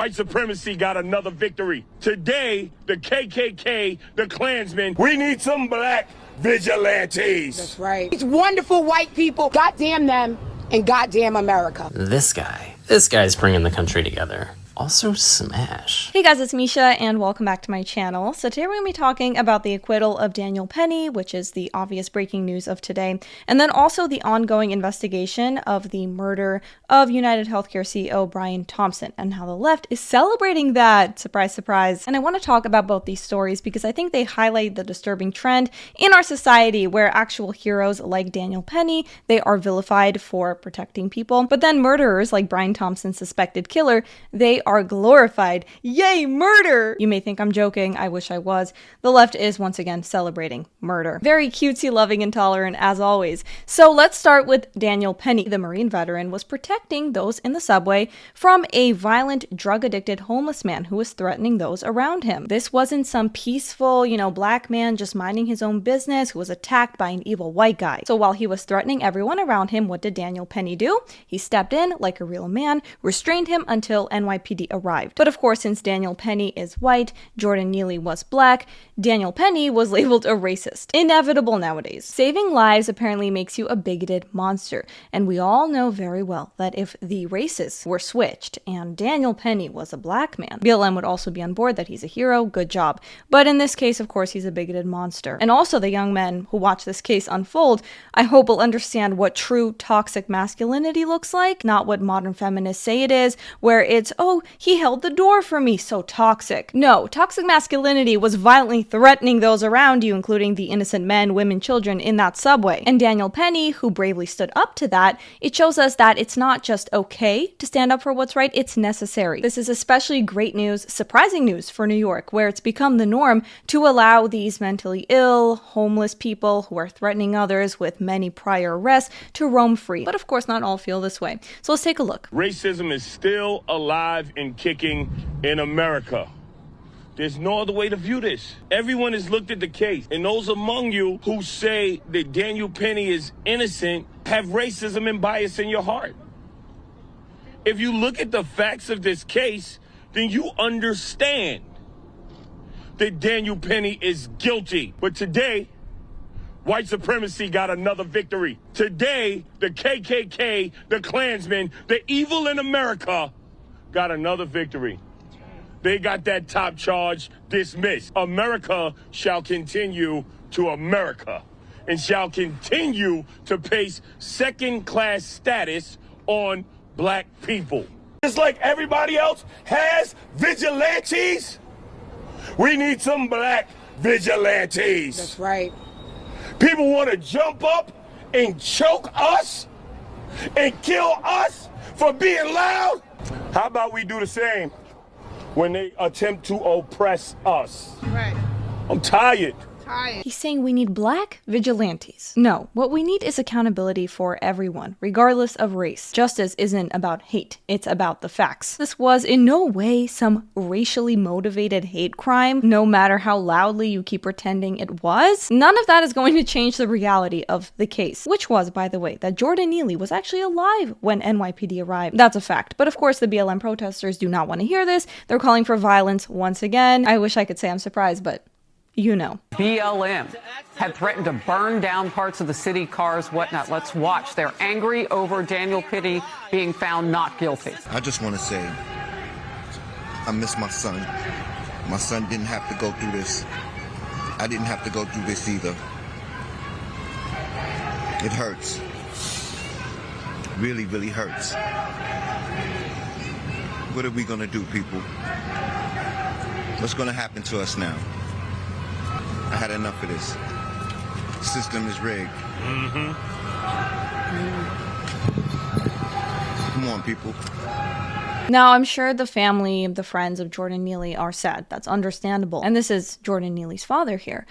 White supremacy got another victory. Today, the KKK, the Klansmen, we need some black vigilantes. That's right. These wonderful white people, goddamn them, and goddamn America. This guy's bringing the country together. Also smash. Hey guys, it's Misha and welcome back to my channel. So today we're going to be talking about the acquittal of Daniel Penny, which is the obvious breaking news of today, and then also the ongoing investigation of the murder of UnitedHealthcare CEO Brian Thompson and how the left is celebrating that. Surprise, surprise. And I want to talk about both these stories because I think they highlight the disturbing trend in our society where actual heroes like Daniel Penny, they are vilified for protecting people, but then murderers like Brian Thompson's suspected killer, they are glorified. Yay, murder! You may think I'm joking. I wish I was. The left is once again celebrating murder. Very cutesy, loving, and tolerant as always. So let's start with Daniel Penny. The Marine veteran was protecting those in the subway from a violent, drug-addicted homeless man who was threatening those around him. This wasn't some peaceful, black man just minding his own business who was attacked by an evil white guy. So while he was threatening everyone around him, what did Daniel Penny do? He stepped in like a real man, restrained him until NYPD arrived. But of course, since Daniel Penny is white, Jordan Neely was black, Daniel Penny was labeled a racist. Inevitable nowadays. Saving lives apparently makes you a bigoted monster, and we all know very well that if the races were switched and Daniel Penny was a black man, BLM would also be on board that he's a hero, good job. But in this case, of course, he's a bigoted monster. And also the young men who watch this case unfold, I hope will understand what true toxic masculinity looks like, not what modern feminists say it is, where it's, oh, he held the door for me, so toxic. No, toxic masculinity was violently threatening those around you, including the innocent men, women, children in that subway. And Daniel Penny, who bravely stood up to that, it shows us that it's not just okay to stand up for what's right, it's necessary. This is especially great news, surprising news for New York, where it's become the norm to allow these mentally ill, homeless people who are threatening others with many prior arrests to roam free. But of course, not all feel this way. So let's take a look. Racism is still alive and kicking in America. There's no other way to view this. Everyone has looked at the case, and those among you who say that Daniel Penny is innocent have racism and bias in your heart. If you look at the facts of this case, then you understand that Daniel Penny is guilty. But today, white supremacy got another victory. Today, the KKK, the Klansmen, the evil in America got another victory. They got that top charge dismissed. America shall continue to America and shall continue to place second-class status on black people. Just like everybody else has vigilantes, we need some black vigilantes. That's right. People want to jump up and choke us and kill us for being loud. How about we do the same when they attempt to oppress us? Right. I'm tired. He's saying we need black vigilantes. No, what we need is accountability for everyone, regardless of race. Justice isn't about hate, it's about the facts. This was in no way some racially motivated hate crime, no matter how loudly you keep pretending it was. None of that is going to change the reality of the case, which was, by the way, that Jordan Neely was actually alive when NYPD arrived. That's a fact. But of course, the BLM protesters do not want to hear this. They're calling for violence once again. I wish I could say I'm surprised, but you know. BLM had threatened to burn down parts of the city, cars, whatnot. Let's watch. They're angry over Daniel Penny being found not guilty. I just want to say, I miss my son. My son didn't have to go through this. I didn't have to go through this either. It hurts. Really, really hurts. What are we going to do, people? What's going to happen to us now? I had enough of this. The system is rigged. Come on, people. Now, I'm sure the family, the friends of Jordan Neely are sad. That's understandable. And this is Jordan Neely's father here.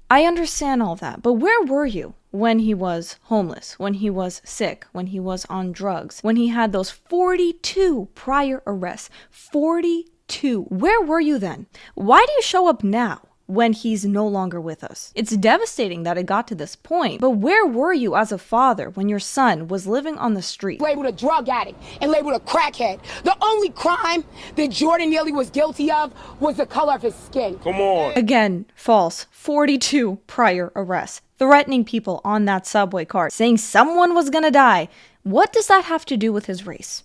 I understand all that, but where were you when he was homeless, when he was sick, when he was on drugs, when he had those 42 prior arrests? 42. Where were you then? Why do you show up now? when he's no longer with us. It's devastating that it got to this point, but where were you as a father when your son was living on the street? Labeled a drug addict and labeled a crackhead. The only crime that Jordan Neely was guilty of was the color of his skin. Come on. Again, false. 42 prior arrests. Threatening people on that subway car, saying someone was gonna die. What does that have to do with his race?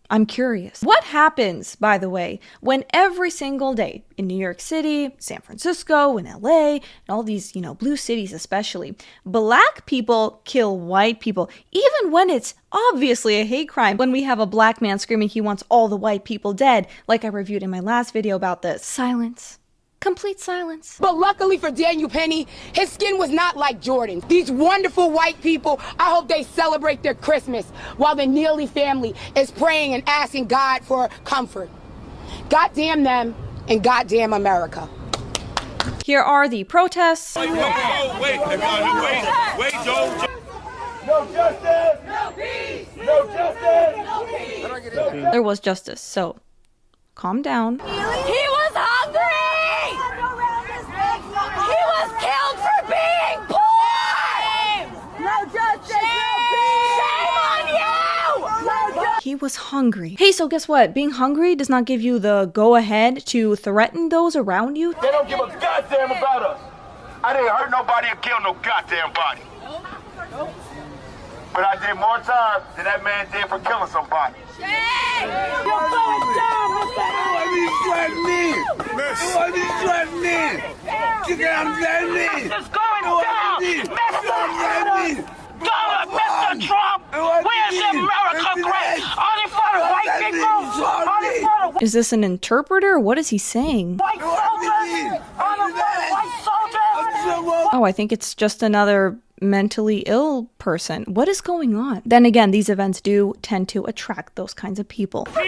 I'm curious. What happens, by the way, when every single day in New York City, San Francisco, in LA, and all these, blue cities especially, black people kill white people, even when it's obviously a hate crime, when we have a black man screaming he wants all the white people dead, like I reviewed in my last video about this. Silence. Complete silence. But luckily for Daniel Penny, his skin was not like Jordan's. These wonderful white people, I hope they celebrate their Christmas while the Neely family is praying and asking God for comfort. Goddamn them and goddamn America. Here are the protests. Wait, Joe. No justice! No peace! No justice! No peace! There was justice, so calm down. He was hungry! He was killed for being poor! No justice! Shame on you! He was hungry. Hey, so guess what? Being hungry does not give you the go-ahead to threaten those around you. They don't give a goddamn about us. I didn't hurt nobody or kill no goddamn body. But I did more time than that man did for killing somebody. You're going down, Mr. Why did you threaten me? Why did you threaten me? You can't threaten me. It's going down, Mr. Trump. Where's America great? Only for the white people. Only for the Is this an interpreter? What is he saying? white soldiers. Only for the white soldiers. Oh, I think it's just another mentally ill person. What is going on? Then again, these events do tend to attract those kinds of people. That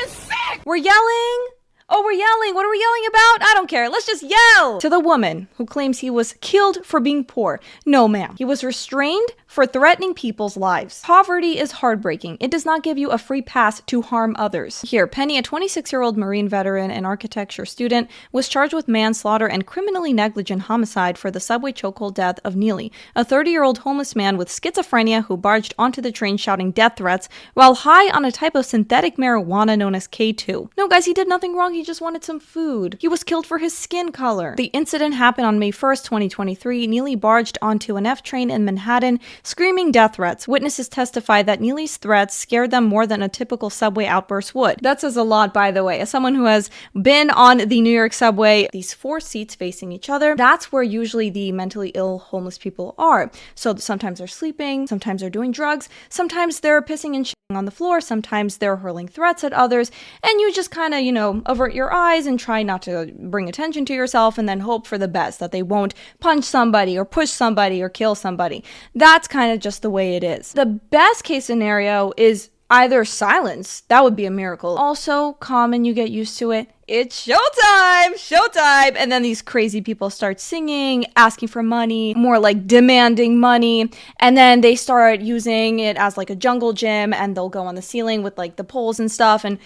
is sick. We're yelling! Oh, we're yelling! What are we yelling about? I don't care. Let's just yell! To the woman who claims he was killed for being poor. No, ma'am. He was restrained for threatening people's lives. Poverty is heartbreaking. It does not give you a free pass to harm others. Here, Penny, a 26-year-old Marine veteran and architecture student, was charged with manslaughter and criminally negligent homicide for the subway chokehold death of Neely, a 30-year-old homeless man with schizophrenia who barged onto the train shouting death threats while high on a type of synthetic marijuana known as K2. No, guys, he did nothing wrong. He just wanted some food. He was killed for his skin color. The incident happened on May 1st, 2023. Neely barged onto an F train in Manhattan, screaming death threats. Witnesses testify that Neely's threats scared them more than a typical subway outburst would. That says a lot, by the way. As someone who has been on the New York subway, these 4 seats facing each other, that's where usually the mentally ill homeless people are. So sometimes they're sleeping, sometimes they're doing drugs, sometimes they're pissing and shitting on the floor, sometimes they're hurling threats at others, and you just kind of, avert your eyes and try not to bring attention to yourself and then hope for the best, that they won't punch somebody or push somebody or kill somebody. That's kind of just the way it is. The best case scenario is either silence. That would be a miracle. Also, calm and you get used to it. It's showtime! Showtime! And then these crazy people start singing, asking for money, more like demanding money. And then they start using it as like a jungle gym and they'll go on the ceiling with like the poles and stuff. And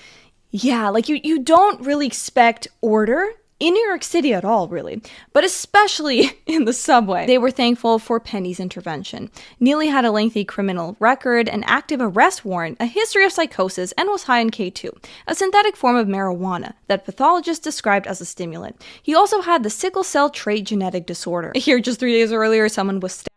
yeah, like you don't really expect order in New York City at all, really, but especially in the subway. They were thankful for Penny's intervention. Neely had a lengthy criminal record, an active arrest warrant, a history of psychosis, and was high in K2, a synthetic form of marijuana that pathologists described as a stimulant. He also had the sickle cell trait genetic disorder. Here, just 3 days earlier, someone was stabbed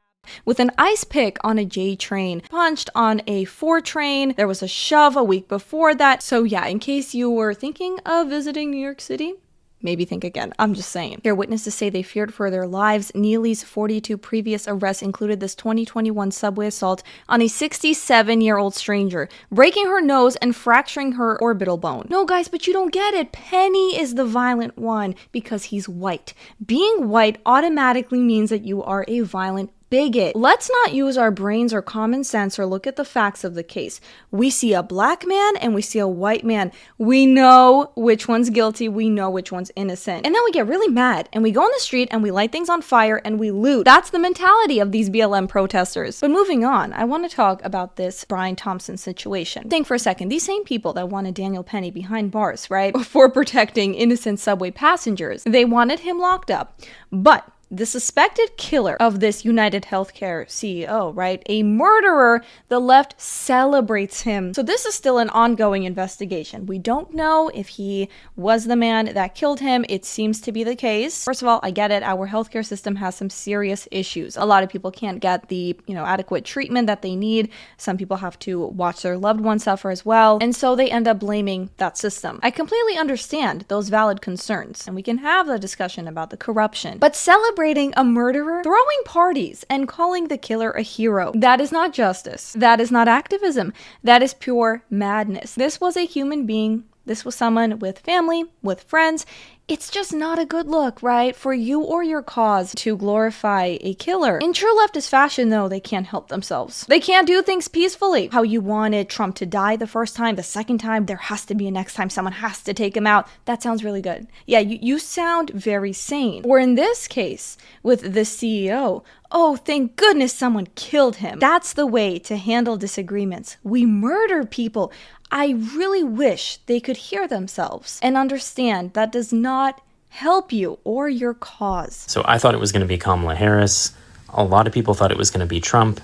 with an ice pick on a J train, punched on a 4 train. There was a shove a week before that. So yeah, in case you were thinking of visiting New York City, maybe think again. I'm just saying. Here, witnesses say they feared for their lives. Neely's 42 previous arrests included this 2021 subway assault on a 67-year-old stranger, breaking her nose and fracturing her orbital bone. No, guys, but you don't get it. Penny is the violent one because he's white. Being white automatically means that you are a violent bigot. Let's not use our brains or common sense or look at the facts of the case. We see a black man and we see a white man. We know which one's guilty. We know which one's innocent. And then we get really mad and we go on the street and we light things on fire and we loot. That's the mentality of these BLM protesters. But moving on, I want to talk about this Brian Thompson situation. Think for a second, these same people that wanted Daniel Penny behind bars, right, for protecting innocent subway passengers, they wanted him locked up. But the suspected killer of this UnitedHealthcare CEO, right? A murderer, the left celebrates him. So this is still an ongoing investigation. We don't know if he was the man that killed him. It seems to be the case. First of all, I get it. Our healthcare system has some serious issues. A lot of people can't get the, adequate treatment that they need. Some people have to watch their loved ones suffer as well. And so they end up blaming that system. I completely understand those valid concerns, and we can have a discussion about the corruption. But celebrating a murderer, throwing parties, and calling the killer a hero. That is not justice. That is not activism. That is pure madness. This was a human being. This was someone with family, with friends. It's just not a good look, right, for you or your cause to glorify a killer. In true leftist fashion, though, they can't help themselves. They can't do things peacefully. How you wanted Trump to die the first time, the second time, there has to be a next time, someone has to take him out. That sounds really good. Yeah, you sound very sane. Or in this case, with the CEO, oh, thank goodness someone killed him. That's the way to handle disagreements. We murder people. I really wish they could hear themselves and understand that does not help you or your cause. So I thought it was going to be Kamala Harris. A lot of people thought it was going to be Trump.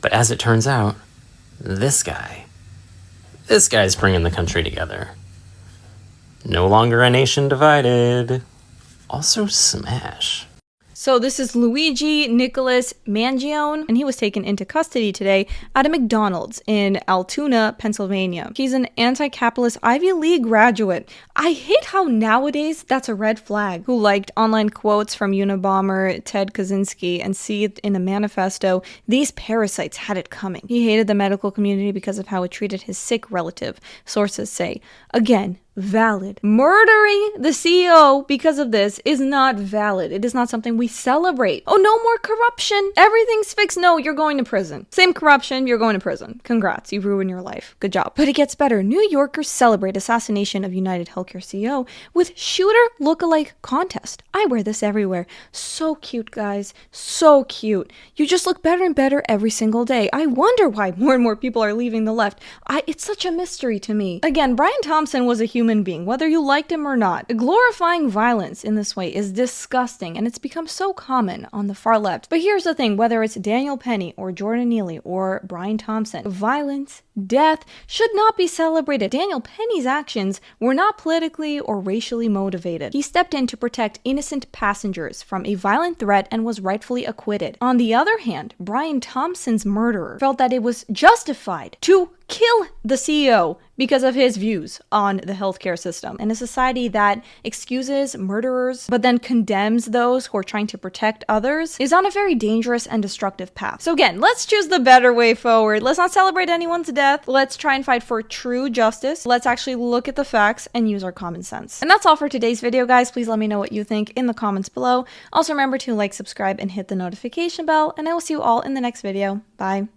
But as it turns out, this guy's bringing the country together. No longer a nation divided. Also smash. So this is Luigi Nicholas Mangione, and he was taken into custody today at a McDonald's in Altoona, Pennsylvania. He's an anti-capitalist Ivy League graduate. I hate how nowadays that's a red flag. Who liked online quotes from Unabomber Ted Kaczynski and see it in a manifesto. These parasites had it coming. He hated the medical community because of how it treated his sick relative, sources say. Again, valid. Murdering the CEO because of this is not valid. It is not something we celebrate. Oh, no more corruption. Everything's fixed. No, you're going to prison. Same corruption, you're going to prison. Congrats, you ruined your life. Good job. But it gets better. New Yorkers celebrate assassination of UnitedHealthcare CEO with shooter lookalike contest. I wear this everywhere. So cute, guys. So cute. You just look better and better every single day. I wonder why more and more people are leaving the left. It's such a mystery to me. Again, Brian Thompson was a human being, whether you liked him or not. Glorifying violence in this way is disgusting, and it's become so common on the far left. But here's the thing, whether it's Daniel Penny or Jordan Neely or Brian Thompson, violence, death should not be celebrated. Daniel Penny's actions were not politically or racially motivated. He stepped in to protect innocent passengers from a violent threat and was rightfully acquitted. On the other hand, Brian Thompson's murderer felt that it was justified to kill the CEO because of his views on the healthcare system. In a society that excuses murderers but then condemns those who are trying to protect others is on a very dangerous and destructive path. So again, let's choose the better way forward. Let's not celebrate anyone's death. Let's try and fight for true justice. Let's actually look at the facts and use our common sense. And that's all for today's video, guys. Please let me know what you think in the comments below. Also remember to like, subscribe, and hit the notification bell, and I will see you all in the next video. Bye.